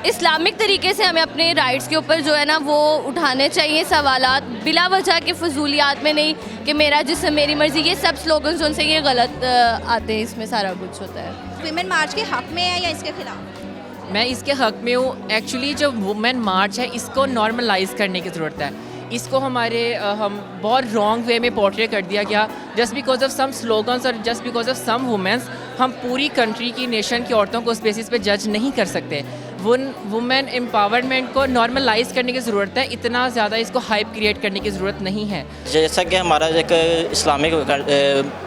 Islamic तरीके से हमें अपने राइट्स के ऊपर जो है ना वो उठाने चाहिए सवालात, बिला वजह के फजूलियात में नहीं कि मेरा जिस्म मेरी मर्ज़ी, ये सब स्लोगन्स उनसे ये गलत आते हैं, इसमें सारा कुछ होता है। विमेन मार्च के हक में है या इसके खिलाफ? मैं इसके हक़ में हूँ। एक्चुअली जो वुमेन मार्च है इसको नॉर्मलाइज करने की ज़रूरत है। इसको हम बहुत रॉन्ग वे में पोर्ट्रे कर दिया गया। Just because of some slogans और just because of some women's हम पूरी कंट्री की नेशन की औरतों को उस बेसिस पे जज नहीं कर सकते। वुमेन एम्पावरमेंट को नॉर्मलाइज करने की ज़रूरत है, इतना ज़्यादा इसको हाइप क्रिएट करने की ज़रूरत नहीं है। जैसा कि हमारा एक इस्लामिक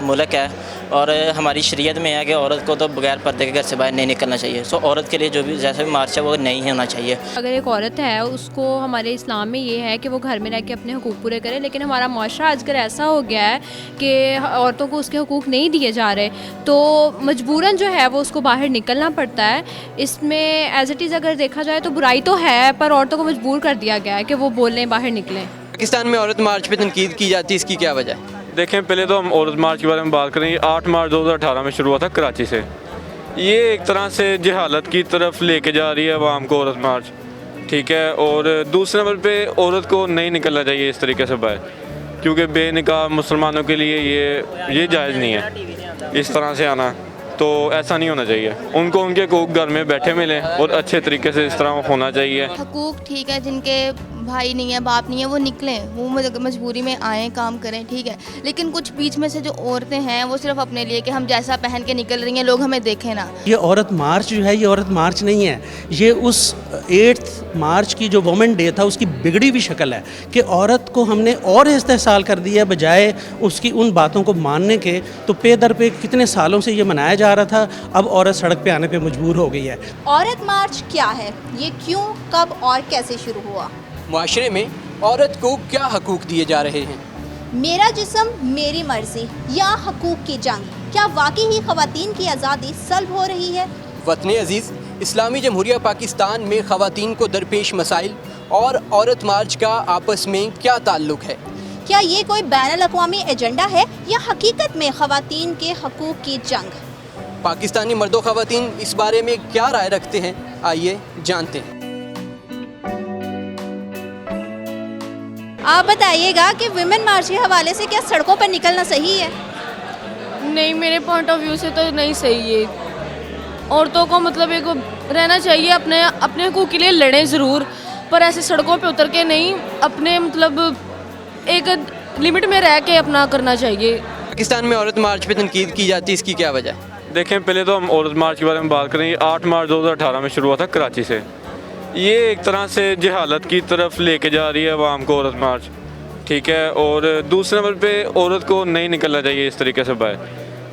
मुल्क है और हमारी शरीयत में है कि औरत को तो बगैर पर्दे के घर से बाहर नहीं निकलना चाहिए। सो औरत के लिए जो भी जैसा भी मार्च है वो नहीं होना चाहिए। अगर एक औरत है उसको हमारे इस्लाम में ये है कि वो घर में रह के अपने हकूक़ पूरे करे, लेकिन हमारा माशरा आजकल ऐसा हो गया है कि औरतों को उसके हकूक़ नहीं दिए जा रहे, तो मजबूरन जो है वो उसको बाहर निकलना पड़ता है। इसमें एज इट इज़ अगर देखा जाए तो बुराई तो है, पर औरतों को मजबूर कर दिया गया है कि वो बोलें, बाहर निकलें। पाकिस्तान में औरत मार्च पे तनकीद की जाती है, इसकी क्या वजह है? देखें, पहले तो हम औरत मार्च के बारे में बात करें। 8 मार्च 2018 में शुरू हुआ था कराची से। ये एक तरह से जहालत की तरफ लेके जा रही है अवाम को औरत मार्च, ठीक है। और दूसरे नंबर पे औरत को नहीं निकलना चाहिए इस तरीके से बाहर, क्योंकि बेनिकाह मुसलमानों के लिए ये जायज़ नहीं है इस तरह से आना। तो ऐसा नहीं होना चाहिए। उनको उनके हकूक़ घर में बैठे मिलें और अच्छे तरीके से इस तरह होना चाहिए। हकूक़ ठीक है, जिनके भाई नहीं है, बाप नहीं है, वो निकलें, वो मजबूरी में आएँ, काम करें, ठीक है। लेकिन कुछ बीच में से जो औरतें हैं वो सिर्फ अपने लिए कि हम जैसा पहन के निकल रही हैं लोग हमें देखें ना। ये औरत मार्च जो है ये औरत मार्च नहीं है, ये उस 8 मार्च की जो वुमेन डे था उसकी बिगड़ी हुई शक्ल है कि औरत को हमने और इस्तेहसाल कर दिया बजाय उसकी उन बातों को मानने के। तो पे दर पे कितने सालों से ये मनाया जा रहा था, अब औरत सड़क पे आने पे मजबूर हो गई है। औरत मार्च क्या है, ये क्यों, कब और कैसे शुरू हुआ? मुआशरे में औरत को क्या हकूक़ दिए जा रहे हैं? मेरा जिस्म मेरी मर्जी या हकूक़ की जंग, क्या वाकई ही ख़वातीन की आज़ादी सल्ब हो रही है? वतन अजीज़, इस्लामी जमहूरिया पाकिस्तान में ख़वातीन को दरपेश मसाइल और औरत मार्च का आपस में क्या ताल्लुक़ है? क्या ये कोई बैनुल अक़वामी एजेंडा है या हकीकत में ख़वातीन के हकूक़ की जंग? पाकिस्तानी मर्दो ख़वातीन इस बारे में क्या राय रखते हैं, आइए जानते हैं। आप बताइएगा कि विमेन मार्च के हवाले से क्या सड़कों पर निकलना सही है? नहीं, मेरे पॉइंट ऑफ व्यू से तो नहीं सही है। औरतों को मतलब एक रहना चाहिए, अपने हकूक़ के लिए लड़ें ज़रूर, पर ऐसे सड़कों पे उतर के नहीं, अपने मतलब एक लिमिट में रह के अपना करना चाहिए। पाकिस्तान में औरत मार्च पे तनकीद की जाती है, इसकी क्या वजह है? देखें, पहले तो हम औरत मार्च के बारे में बात करें। 8 मार्च 2018 में शुरू हुआ था कराची से। ये एक तरह से जहालत की तरफ लेके जा रही है अवाम को औरत मार्च, ठीक है। और दूसरे नंबर पे औरत को नहीं निकलना चाहिए इस तरीके से बाहर,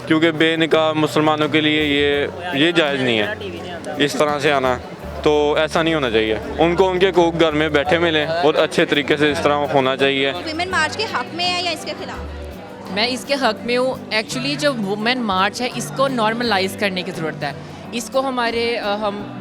क्योंकि बेनिकाह मुसलमानों के लिए ये जायज़ नहीं है इस तरह से आना। तो ऐसा नहीं होना चाहिए। उनको उनके हकूक़ घर में बैठे मिलें और अच्छे तरीके से इस तरह होना चाहिए। विमेन मार्च के हक में है या इसके खिलाफ? मैं इसके हक़ में हूँ। एक्चुअली जो वुमेन मार्च है इसको नॉर्मलाइज करने की ज़रूरत है। इसको हम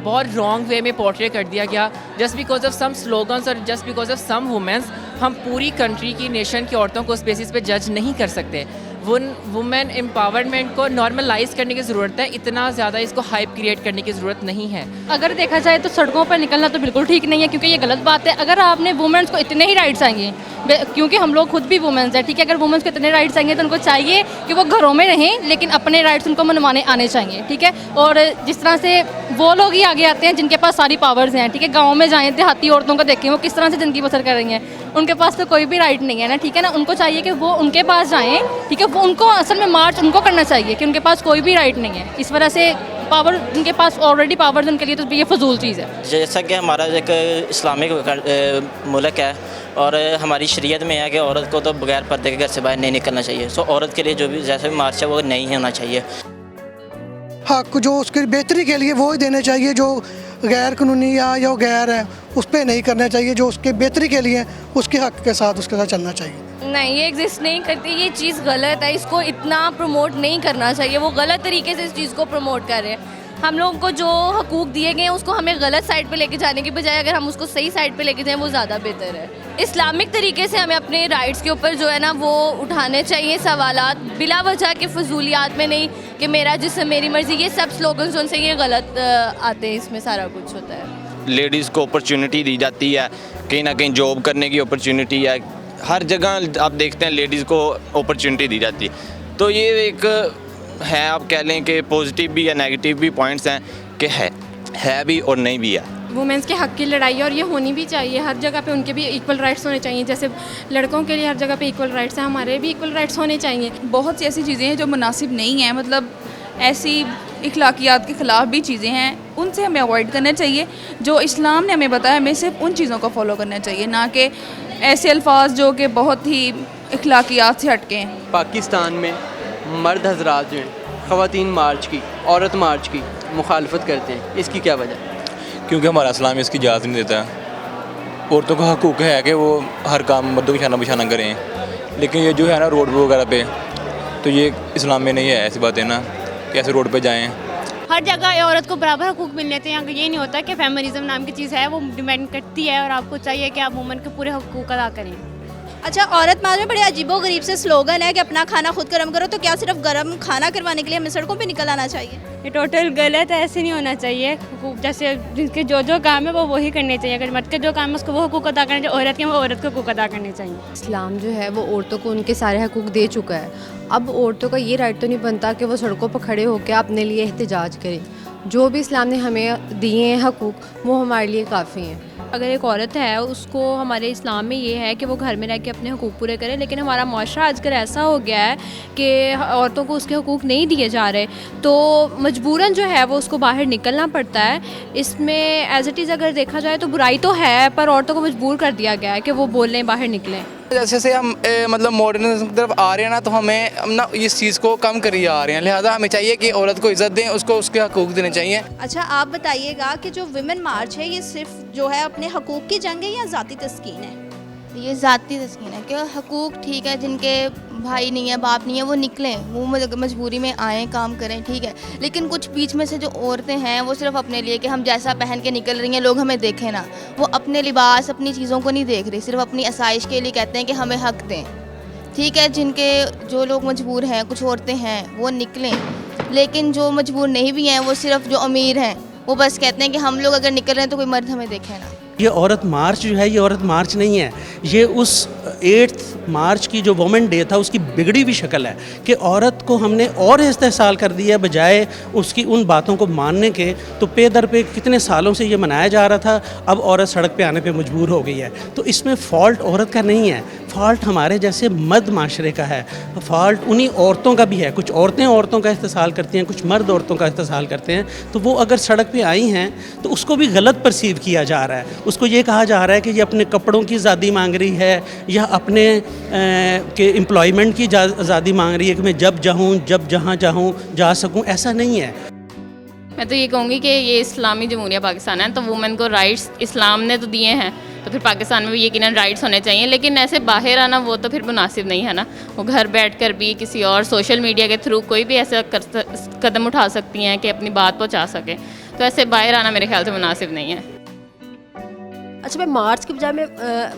बहुत रॉन्ग वे में पोर्ट्रे कर दिया गया। Just because of some slogans और just because of some women's हम पूरी कंट्री की नेशन की औरतों को उस बेसिस पे जज नहीं कर सकते। वुमेन एम्पावरमेंट को नॉर्मलाइज करने की ज़रूरत है, इतना ज़्यादा इसको हाइप क्रिएट करने की ज़रूरत नहीं है। अगर देखा जाए तो सड़कों पर निकलना तो बिल्कुल ठीक नहीं है, क्योंकि ये गलत बात है। अगर आपने वुमेंस को इतने ही राइट्स आएंगे, क्योंकि हम लोग खुद भी वुमेंस हैं, ठीक है। अगर वुमेंस को इतने राइट्स आएंगे तो उनको चाहिए कि वो घरों में रहें, लेकिन अपने राइट्स उनको मनवाने आने चाहिए, ठीक है। और जिस तरह से वो लोग ही आगे आते हैं जिनके पास सारी पावर्स हैं, ठीक है। गाँव में जाएँ, देहाती औरतों को देखें वो किस तरह से ज़िंदगी बसर कर रही हैं, उनके पास तो कोई भी राइट नहीं है ना, ठीक है ना। उनको चाहिए कि वो उनके पास जाएँ, ठीक है। वो उनको असल में मार्च उनको करना चाहिए कि उनके पास कोई भी राइट नहीं है। इस वजह से पावर उनके पास ऑलरेडी पावर्स उनके लिए, तो ये फजूल चीज़ है। जैसा कि हमारा एक इस्लामिक मुल्क है और हमारी शरीयत में है कि औरत को तो बगैर पर्दे के घर से बाहर नहीं निकलना चाहिए। सो औरत के लिए जो भी जैसा भी मार्च है वो नहीं होना चाहिए। हक जो उसकी बेहतरी के लिए वो ही देने चाहिए, जो गैर कानूनी या जो गैर है उस पर नहीं करना चाहिए। जो उसके बेहतरी के लिए उसके हक के साथ उसके साथ चलना चाहिए। नहीं, ये एग्जिस्ट नहीं करती, ये चीज़ गलत है, इसको इतना प्रमोट नहीं करना चाहिए। वो गलत तरीके से इस चीज़ को प्रमोट कर रहे हैं। हम लोगों को जो हकूक़ दिए गए हैं उसको हमें गलत साइड पे लेके जाने की बजाय अगर हम उसको सही साइड पे लेके जाएं वो ज़्यादा बेहतर है। इस्लामिक तरीके से हमें अपने राइट्स के ऊपर जो है ना वो उठाने चाहिए सवालात, बिला वजह के फजूलियात में नहीं कि मेरा जिस्म मेरी मर्ज़ी, ये सब स्लोगन्स उनसे ये गलत आते हैं, इसमें सारा कुछ होता है। लेडीज़ को अपॉर्चुनिटी दी जाती है, कहीं ना कहीं जॉब करने की अपॉर्चुनिटी है, हर जगह आप देखते हैं लेडीज़ को अपॉर्चुनिटी दी जाती है। तो ये एक है, आप कह लें कि पॉजिटिव भी या नेगेटिव भी पॉइंट्स हैं कि है भी और नहीं भी है। वुमेंस के हक़ की लड़ाई है और ये होनी भी चाहिए, हर जगह पे उनके भी इक्वल राइट्स होने चाहिए। जैसे लड़कों के लिए हर जगह पे इक्वल राइट्स हैं, हमारे भी इक्वल राइट्स होने चाहिए। बहुत सी ऐसी चीज़ें हैं जो मुनासिब नहीं हैं, मतलब ऐसी इखलाकियात के ख़िलाफ़ भी चीज़ें हैं, उनसे हमें अवॉइड करना चाहिए। जो इस्लाम ने हमें बताया, हमें सिर्फ उन चीज़ों को फॉलो करना चाहिए, ना कि ऐसे अल्फाज जो कि बहुत ही इखलाकियात से हटके हैं। पाकिस्तान में मर्द हजरात जो हैं ख़वातीन मार्च की, औरत मार्च की मुखालफत करते हैं, इसकी क्या वजह? क्योंकि हमारा इस्लाम इसकी इजाज़त नहीं देता है। औरतों का हकूक़ है कि वो हर काम मर्दों की शाना बशाना करें, लेकिन ये जो है ना रोड वगैरह पे, तो ये इस्लाम में नहीं है ऐसी बातें ना, कैसे रोड पे जाएं। हर जगह औरत को बराबर हकूक़ मिलने चाहिए। यहाँ ये नहीं होता कि फेमिनिज्म नाम की चीज़ है वो डिमांड करती है और आपको चाहिए कि आप वुमेन के पूरे हकूक़ अदा करें। अच्छा, औरत मार्च में बड़े अजीबो गरीब से स्लोगन है कि अपना खाना खुद गर्म करो, तो क्या सिर्फ गर्म खाना करवाने के लिए हमें सड़कों पे निकल आना चाहिए? ये टोटल गलत है, ऐसे नहीं होना चाहिए। जैसे जिनके जो काम है वो वही करने चाहिए। अगर मर्द के जो काम है उसको वो हकूक़ अदा करने चाहिए, औरत के वो औरत को हकूक़ अदा करने चाहिए। इस्लाम जो है वो औरतों को उनके सारे हकूक़ दे चुका है। अब औरतों का ये राइट तो नहीं बनता कि वो सड़कों पर खड़े होकर अपने लिए एहतजाज करें। जो भी इस्लाम ने हमें दिए हैं हकूक़, वो हमारे लिए काफ़ी हैं। अगर एक औरत है उसको हमारे इस्लाम में ये है कि वो घर में रह के अपने हकूक़ पूरे करे, लेकिन हमारा माशरा आजकल ऐसा हो गया है कि औरतों को उसके हकूक़ नहीं दिए जा रहे, तो मजबूरन जो है वो उसको बाहर निकलना पड़ता है। इसमें एज इट इज़ अगर देखा जाए तो बुराई तो है, पर औरतों को मजबूर कर दिया गया है कि वो बोलें, बाहर निकलें। जैसे से हम मतलब मॉडर्निज्म की तरफ आ रहे हैं ना, तो हमें ना इस चीज़ को कम करिए आ रहे हैं, लिहाजा हमें चाहिए कि औरत को इज़्ज़त दें, उसको उसके हकूक़ देने चाहिए। अच्छा, आप बताइएगा कि जो विमेन मार्च है ये सिर्फ जो है अपने हकूक़ की जंग है या ज़ाती तस्कीन है? ये ज़ाती तस्कीन है कि हकूक़ ठीक है, जिनके भाई नहीं है, बाप नहीं है, वो निकलें, वो मजबूरी में आएँ, काम करें, ठीक है। लेकिन कुछ बीच में से जो औरतें हैं वो सिर्फ अपने लिए कि हम जैसा पहन के निकल रही हैं लोग हमें देखें ना, वो अपने लिबास, अपनी चीज़ों को नहीं देख रही, सिर्फ अपनी आसाइश के लिए कहते हैं कि हमें हक दें, ठीक है। जिनके जो लोग मजबूर हैं, कुछ औरतें हैं, वो निकलें। लेकिन जो मजबूर नहीं भी हैं, वो सिर्फ जो अमीर हैं वो बस कहते हैं कि हम लोग अगर निकल रहे हैं तो कोई मर्द हमें देखे ना। ये औरत मार्च जो है, ये औरत मार्च नहीं है, ये उस 8 मार्च की जो वुमेन डे था उसकी बिगड़ी हुई शक्ल है कि औरत को हमने और इस्तेहसाल कर दिया बजाय उसकी उन बातों को मानने के। तो पे दर पे कितने सालों से ये मनाया जा रहा था, अब औरत सड़क पे आने पे मजबूर हो गई है। तो इसमें फ़ॉल्ट औरत का नहीं है, फ़ॉल्ट हमारे जैसे मर्द माशरे का है, फ़ॉल्ट उन्हीं औरतों का भी है। कुछ औरतें औरतों का इस्तेहसाल करती हैं, कुछ मर्द औरतों का इस्तेहसाल करते हैं। तो वो अगर सड़क पे आई हैं तो उसको भी गलत परसीव किया जा रहा है, उसको ये कहा जा रहा है कि ये अपने कपड़ों की आज़ादी मांग रही है या अपने के एम्प्लॉयमेंट की आज़ादी मांग रही है कि मैं जब चाहूँ, जब जहाँ चाहूँ जा सकूँ। ऐसा नहीं है। मैं तो ये कहूँगी कि ये इस्लामी जमहूरिया पाकिस्तान है, तो वुमेन को राइट्स इस्लाम ने तो दिए हैं, तो फिर पाकिस्तान में भी यकीनन राइट्स होने चाहिए। लेकिन ऐसे बाहर आना वो तो फिर मुनासिब नहीं है ना। वो घर बैठकर भी किसी और सोशल मीडिया के थ्रू कोई भी ऐसा कदम उठा सकती हैं कि अपनी बात पहुंचा सके, तो ऐसे बाहर आना मेरे ख्याल से मुनासिब नहीं है। अच्छा, मैं मार्च के बजाय मैं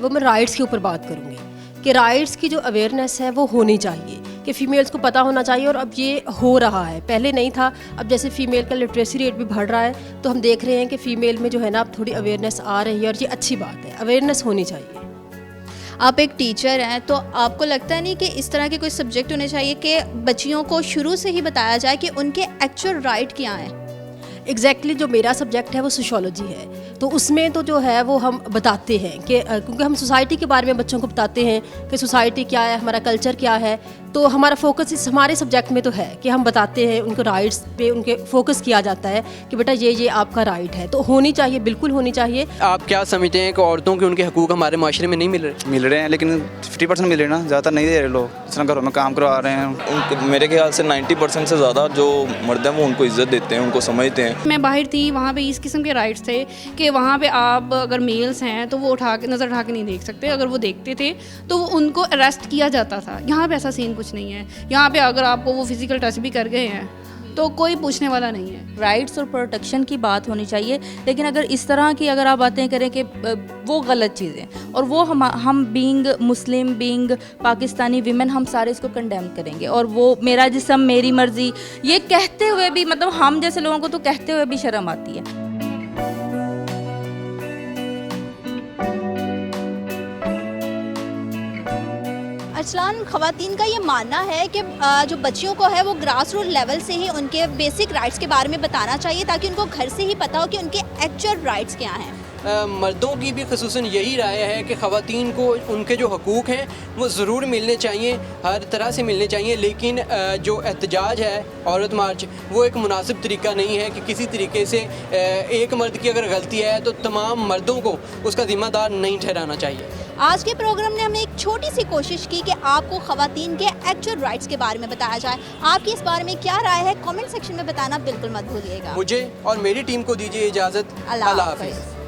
वुमेन राइट्स के ऊपर बात करूँगी कि राइट्स की जो अवेयरनेस है वो होनी चाहिए, कि फ़ीमेल्स को पता होना चाहिए। और अब ये हो रहा है, पहले नहीं था। अब जैसे फ़ीमेल का लिटरेसी रेट भी बढ़ रहा है, तो हम देख रहे हैं कि फ़ीमेल में जो है ना अब थोड़ी अवेयरनेस आ रही है, और ये अच्छी बात है, अवेयरनेस होनी चाहिए। आप एक टीचर हैं, तो आपको लगता नहीं कि इस तरह के कोई सब्जेक्ट होने चाहिए कि बच्चियों को शुरू से ही बताया जाए कि उनके एक्चुअल राइट क्या हैं? एग्जैक्टली जो मेरा सब्जेक्ट है वो सोशोलॉजी है, तो उसमें तो जो है वो हम बताते हैं कि क्योंकि हम सोसाइटी के बारे में बच्चों को बताते हैं कि सोसाइटी क्या है, हमारा कल्चर क्या है। तो हमारा फोकस इस हमारे सब्जेक्ट में तो है कि हम बताते हैं, उनको राइट्स पे उनके फोकस किया जाता है कि बेटा ये आपका राइट है, तो होनी चाहिए, बिल्कुल होनी चाहिए। आप क्या समझते हैं कि औरतों के उनके हकूक़ हमारे माशरे में नहीं मिल रहे हैं? लेकिन 50% मिल रहे हैं ना, ज़्यादातर नहीं दे रहे लोग, जिस तरह घरों में काम करवा रहे हैं। मेरे ख्याल से 90% से ज़्यादा जो मर्द हैं वो उनको इज़्ज़त देते हैं, उनको समझते हैं। मैं बाहर थी, वहाँ पे इस किस्म के राइट्स थे कि वहाँ पे आप अगर मेल्स हैं तो वो नज़र उठा के नहीं देख सकते, अगर वो देखते थे तो वो उनको अरेस्ट किया जाता था। यहाँ पे ऐसा सीन कुछ नहीं है। यहाँ पे अगर आपको वो फिज़िकल टच भी कर गए हैं तो कोई पूछने वाला नहीं है। राइट्स और प्रोटेक्शन की बात होनी चाहिए, लेकिन अगर इस तरह की अगर आप बातें करें कि वो गलत चीज़ें, और वो हम बीइंग मुस्लिम, बीइंग पाकिस्तानी विमेन, हम सारे इसको कंडेम करेंगे। और वो मेरा जिस्म मेरी मर्ज़ी ये कहते हुए भी, मतलब हम जैसे लोगों को तो कहते हुए भी शर्म आती है। अरसलान, ख़वातीन का ये मानना है कि जो बच्चियों को है वो ग्रास रूट लेवल से ही उनके बेसिक राइट्स के बारे में बताना चाहिए ताकि उनको घर से ही पता हो कि उनके एक्चुअल राइट्स क्या हैं। मर्दों की भी ख़ुसूसन यही राय है कि ख़वातीन को उनके जो हकूक़ हैं वो ज़रूर मिलने चाहिए, हर तरह से मिलने चाहिए, लेकिन जो एहतजाज है औरत मार्च वो एक मुनासिब तरीका नहीं है कि किसी तरीके से एक मर्द की अगर गलती है तो तमाम मर्दों को उसका ज़िम्मेदार नहीं ठहराना चाहिए। आज के प्रोग्राम ने हमें एक छोटी सी कोशिश की कि आपको ख़वातीन के एक्चुअल राइट्स के बारे में बताया जाए। आपकी इस बारे में क्या राय है, कमेंट सेक्शन में बताना बिल्कुल मत भूलिएगा। मुझे और मेरी टीम को दीजिए इजाज़त। अल्लाह अल्लाह हाफ़िज़। हाफ़िज़।